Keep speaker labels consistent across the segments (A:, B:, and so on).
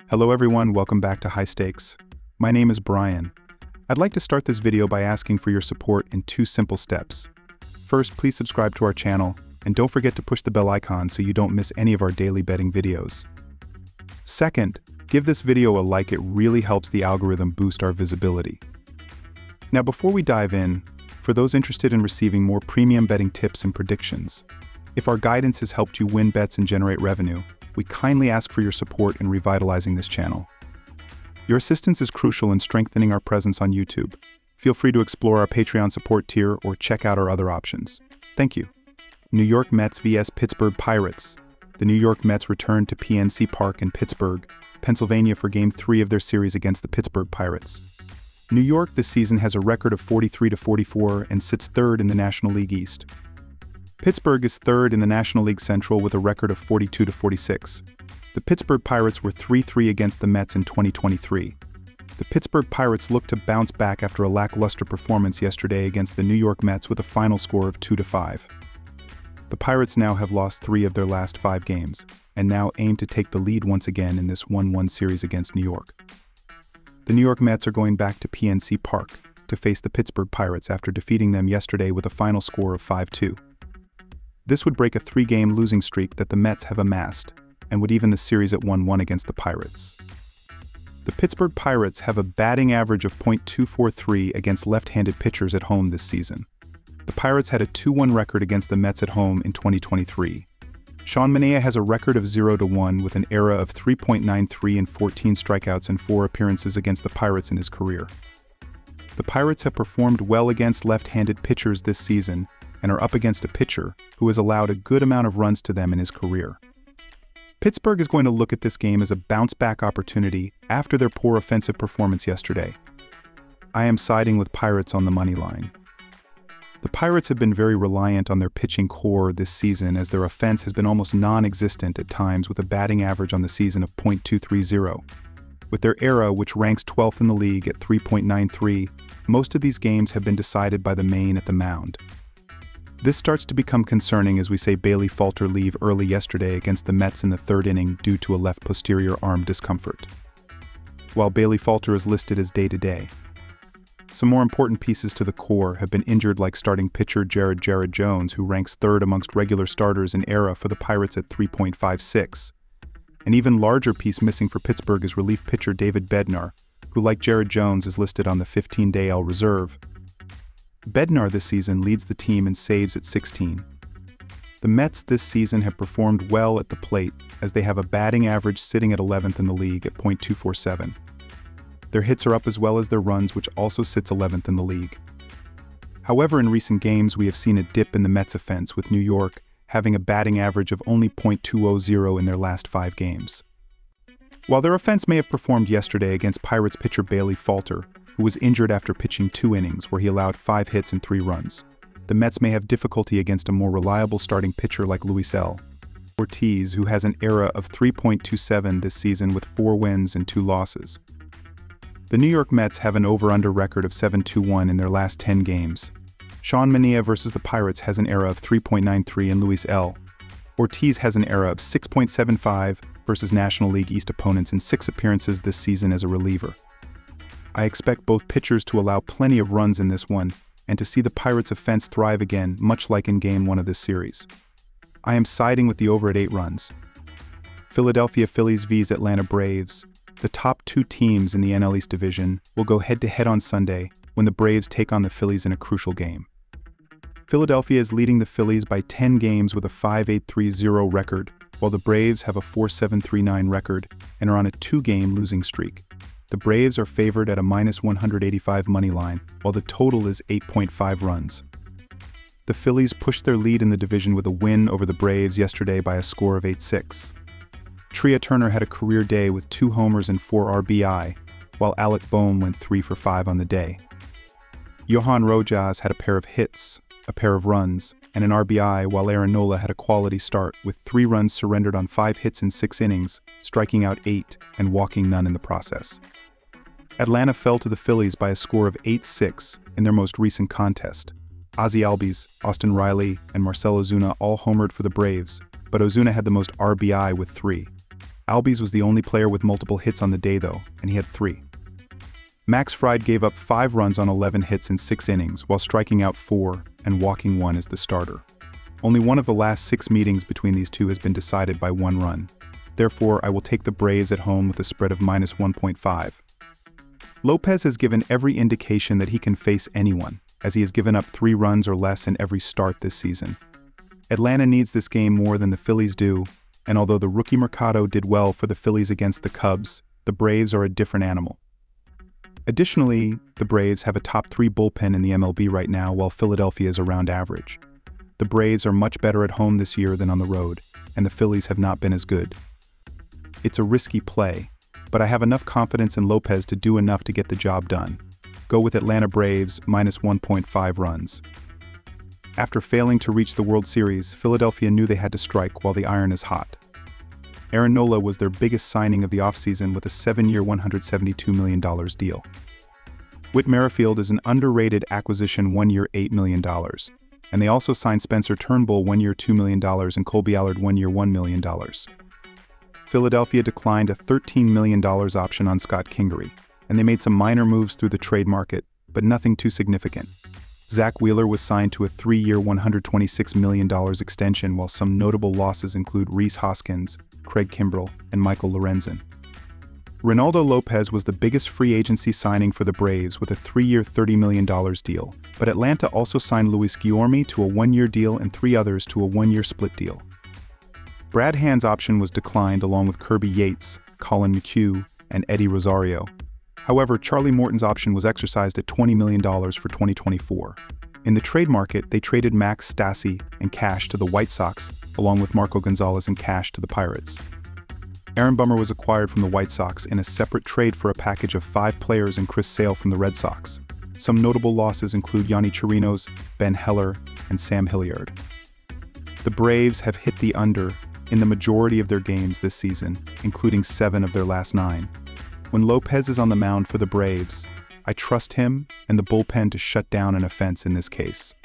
A: Hello everyone, welcome back to High Stakes. My name is Brian. I'd like to start this video by asking for your support in 2 simple steps. First, please subscribe to our channel, and don't forget to push the bell icon so you don't miss any of our daily betting videos. Second, give this video a like, it really helps the algorithm boost our visibility. Now before we dive in, for those interested in receiving more premium betting tips and predictions, if our guidance has helped you win bets and generate revenue, we kindly ask for your support in revitalizing this channel. Your assistance is crucial in strengthening our presence on YouTube. Feel free to explore our Patreon support tier or check out our other options. Thank you. New York Mets vs. Pittsburgh Pirates. The New York Mets return to PNC Park in Pittsburgh, Pennsylvania for Game 3 of their series against the Pittsburgh Pirates. New York this season has a record of 43-44 and sits third in the National League East. Pittsburgh is third in the National League Central with a record of 42-46. The Pittsburgh Pirates were 3-3 against the Mets in 2023. The Pittsburgh Pirates look to bounce back after a lackluster performance yesterday against the New York Mets with a final score of 2-5. The Pirates now have lost 3 of their last 5 games, and now aim to take the lead once again in this 1-1 series against New York. The New York Mets are going back to PNC Park to face the Pittsburgh Pirates after defeating them yesterday with a final score of 5-2. This would break a 3-game losing streak that the Mets have amassed, and would even the series at 1-1 against the Pirates. The Pittsburgh Pirates have a batting average of .243 against left-handed pitchers at home this season. The Pirates had a 2-1 record against the Mets at home in 2023. Sean Manaea has a record of 0-1 with an ERA of 3.93 and 14 strikeouts in 4 appearances against the Pirates in his career. The Pirates have performed well against left-handed pitchers this season and are up against a pitcher who has allowed a good amount of runs to them in his career. Pittsburgh is going to look at this game as a bounce-back opportunity after their poor offensive performance yesterday. I am siding with Pirates on the money line. The Pirates have been very reliant on their pitching core this season as their offense has been almost non-existent at times with a batting average on the season of .230. With their ERA, which ranks 12th in the league at 3.93, most of these games have been decided by the main at the mound. This starts to become concerning as we say Bailey Falter leave early yesterday against the Mets in the 3rd inning due to a left posterior arm discomfort. While Bailey Falter is listed as day-to-day, some more important pieces to the core have been injured, like starting pitcher Jared Jones, who ranks 3rd amongst regular starters in ERA for the Pirates at 3.56. An even larger piece missing for Pittsburgh is relief pitcher David Bednar, who like Jared Jones is listed on the 15-day L reserve. Bednar this season leads the team in saves at 16. The Mets this season have performed well at the plate as they have a batting average sitting at 11th in the league at .247. Their hits are up as well as their runs, which also sits 11th in the league. However, in recent games we have seen a dip in the Mets' offense, with New York having a batting average of only .200 in their last 5 games. While their offense may have performed yesterday against Pirates pitcher Bailey Falter, who was injured after pitching 2 innings where he allowed 5 hits and 3 runs, the Mets may have difficulty against a more reliable starting pitcher like Luis Ortiz, who has an ERA of 3.27 this season with 4 wins and 2 losses. The New York Mets have an over-under record of 7-1 in their last 10 games. Sean Manaea versus the Pirates has an ERA of 3.93 and Luis Ortiz has an ERA of 6.75 versus National League East opponents in 6 appearances this season as a reliever. I expect both pitchers to allow plenty of runs in this one and to see the Pirates' offense thrive again, much like in Game 1 of this series. I am siding with the over at 8 runs. Philadelphia Phillies vs. Atlanta Braves. The top 2 teams in the NL East division will go head-to-head on Sunday when the Braves take on the Phillies in a crucial game. Philadelphia is leading the Phillies by 10 games with a 5.830 record, while the Braves have a 4.739 record and are on a 2-game losing streak. The Braves are favored at a -185 money line, while the total is 8.5 runs. The Phillies pushed their lead in the division with a win over the Braves yesterday by a score of 8-6. Trea Turner had a career day with 2 homers and 4 RBI, while Alec Bohm went 3 for 5 on the day. Johan Rojas had a pair of hits, a pair of runs, and an RBI, while Aaron Nola had a quality start with 3 runs surrendered on 5 hits in 6 innings, striking out 8 and walking none in the process. Atlanta fell to the Phillies by a score of 8-6 in their most recent contest. Ozzie Albies, Austin Riley, and Marcell Ozuna all homered for the Braves, but Ozuna had the most RBI with 3. Albies was the only player with multiple hits on the day though, and he had 3. Max Fried gave up 5 runs on 11 hits in 6 innings while striking out 4 and walking 1 as the starter. Only one of the last 6 meetings between these two has been decided by 1 run. Therefore, I will take the Braves at home with a spread of -1.5. Lopez has given every indication that he can face anyone, as he has given up 3 runs or less in every start this season. Atlanta needs this game more than the Phillies do, and although the rookie Mercado did well for the Phillies against the Cubs, the Braves are a different animal. Additionally, the Braves have a top 3 bullpen in the MLB right now, while Philadelphia is around average. The Braves are much better at home this year than on the road, and the Phillies have not been as good. It's a risky play, but I have enough confidence in Lopez to do enough to get the job done. Go with Atlanta Braves -1.5 runs. After failing to reach the World Series, Philadelphia knew they had to strike while the iron is hot. Aaron Nola was their biggest signing of the offseason with a 7-year $172 million deal. Whit Merrifield is an underrated acquisition, 1-year $8 million. And they also signed Spencer Turnbull, 1-year $2 million, and Colby Allard, 1-year $1 million. Philadelphia declined a $13 million option on Scott Kingery, and they made some minor moves through the trade market, but nothing too significant. Zach Wheeler was signed to a 3-year $126 million extension, while some notable losses include Rhys Hoskins, Craig Kimbrell, and Michael Lorenzen. Reynaldo Lopez was the biggest free agency signing for the Braves with a 3-year $30 million deal, but Atlanta also signed Luis Guillorme to a 1-year deal and 3 others to a 1-year split deal. Brad Hand's option was declined along with Kirby Yates, Colin McHugh, and Eddie Rosario. However, Charlie Morton's option was exercised at $20 million for 2024. In the trade market, they traded Max Stassi and cash to the White Sox, along with Marco Gonzalez and cash to the Pirates. Aaron Bummer was acquired from the White Sox in a separate trade for a package of 5 players and Chris Sale from the Red Sox. Some notable losses include Yanni Chirinos, Ben Heller, and Sam Hilliard. The Braves have hit the under in the majority of their games this season, including 7 of their last 9. When Lopez is on the mound for the Braves, I trust him and the bullpen to shut down an offense in this case.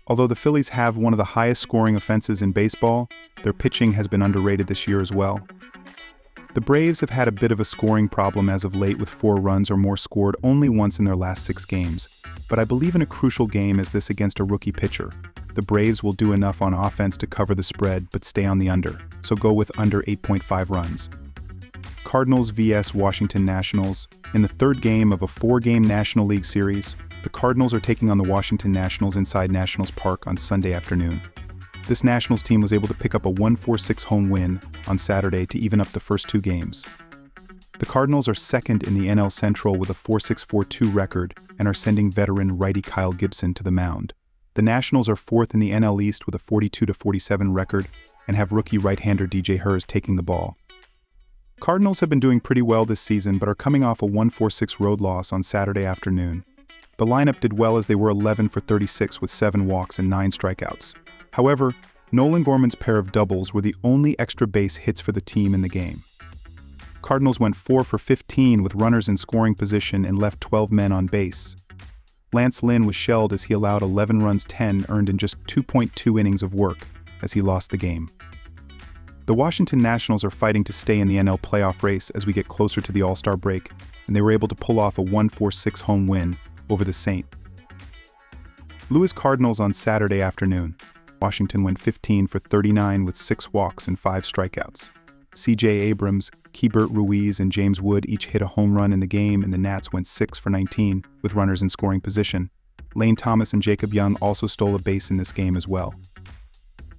A: Although the Phillies have one of the highest scoring offenses in baseball, their pitching has been underrated this year as well. The Braves have had a bit of a scoring problem as of late, with 4 runs or more scored only once in their last 6 games, but I believe in a crucial game as this against a rookie pitcher, the Braves will do enough on offense to cover the spread but stay on the under, so go with under 8.5 runs. Cardinals vs Washington Nationals. In the 3rd game of a 4-game National League series, the Cardinals are taking on the Washington Nationals inside Nationals Park on Sunday afternoon. This Nationals team was able to pick up a 1-4-6 home win on Saturday to even up the first 2 games. The Cardinals are 2nd in the NL Central with a 4.642 record and are sending veteran righty Kyle Gibson to the mound. The Nationals are 4th in the NL East with a 42-47 record and have rookie right-hander DJ Herz taking the ball. Cardinals have been doing pretty well this season but are coming off a 1-4-6 road loss on Saturday afternoon. The lineup did well as they were 11 for 36 with 7 walks and 9 strikeouts. However, Nolan Gorman's pair of doubles were the only extra base hits for the team in the game. Cardinals went 4 for 15 with runners in scoring position and left 12 men on base. Lance Lynn was shelled as he allowed 11 runs, 10 earned in just 2.2 innings of work as he lost the game. The Washington Nationals are fighting to stay in the NL playoff race as we get closer to the All-Star break, and they were able to pull off a 1-4-6 home win over the St. Louis Cardinals on Saturday afternoon. Washington went 15 for 39 with 6 walks and 5 strikeouts. C.J. Abrams, Keibert Ruiz, and James Wood each hit a home run in the game, and the Nats went 6 for 19 with runners in scoring position. Lane Thomas and Jacob Young also stole a base in this game as well.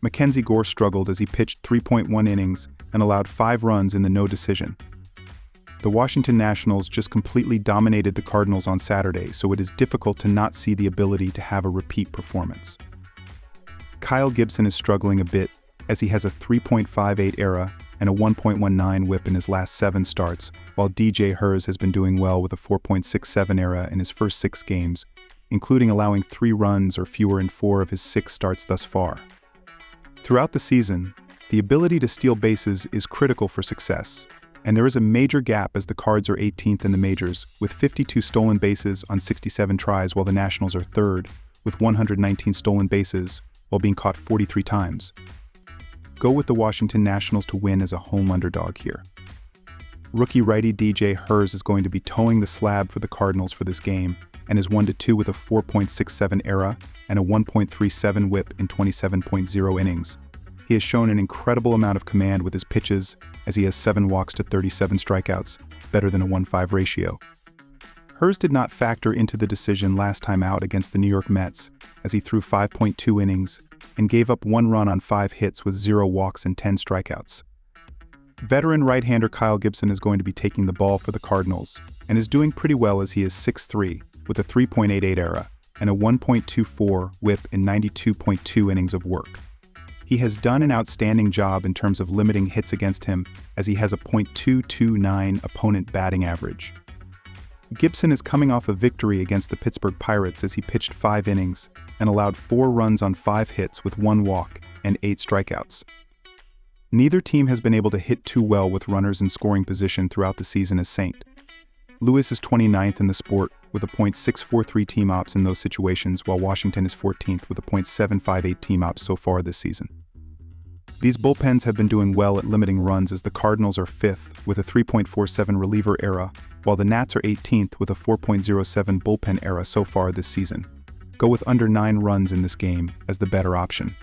A: Mackenzie Gore struggled as he pitched 3.1 innings and allowed 5 runs in the no decision. The Washington Nationals just completely dominated the Cardinals on Saturday, so it is difficult to not see the ability to have a repeat performance. Kyle Gibson is struggling a bit as he has a 3.58 ERA and a 1.19 WHIP in his last 7 starts, while DJ Herz has been doing well with a 4.67 ERA in his first 6 games, including allowing 3 runs or fewer in 4 of his 6 starts thus far. Throughout the season, the ability to steal bases is critical for success, and there is a major gap as the Cards are 18th in the majors with 52 stolen bases on 67 tries, while the Nationals are 3rd with 119 stolen bases while being caught 43 times. Go with the Washington Nationals to win as a home underdog here. Rookie righty DJ Hers is going to be towing the slab for the Cardinals for this game and is 1-2 with a 4.67 ERA and a 1.37 WHIP in 27.0 innings. He has shown an incredible amount of command with his pitches as he has 7 walks to 37 strikeouts, better than a 1-5 ratio. Hers did not factor into the decision last time out against the New York Mets as he threw 5.2 innings and gave up 1 run on 5 hits with 0 walks and 10 strikeouts. Veteran right-hander Kyle Gibson is going to be taking the ball for the Cardinals and is doing pretty well as he is 6'3" with a 3.88 ERA and a 1.24 WHIP in 92.2 innings of work. He has done an outstanding job in terms of limiting hits against him as he has a .229 opponent batting average. Gibson is coming off a victory against the Pittsburgh Pirates as he pitched 5 innings and allowed 4 runs on 5 hits with 1 walk and 8 strikeouts. Neither team has been able to hit too well with runners in scoring position throughout the season as St. Louis is 29th in the sport with a .643 team ops in those situations, while Washington is 14th with a .758 team ops so far this season. These bullpens have been doing well at limiting runs as the Cardinals are 5th with a 3.47 reliever ERA, while the Nats are 18th with a 4.07 bullpen ERA so far this season. Go with under 9 runs in this game as the better option.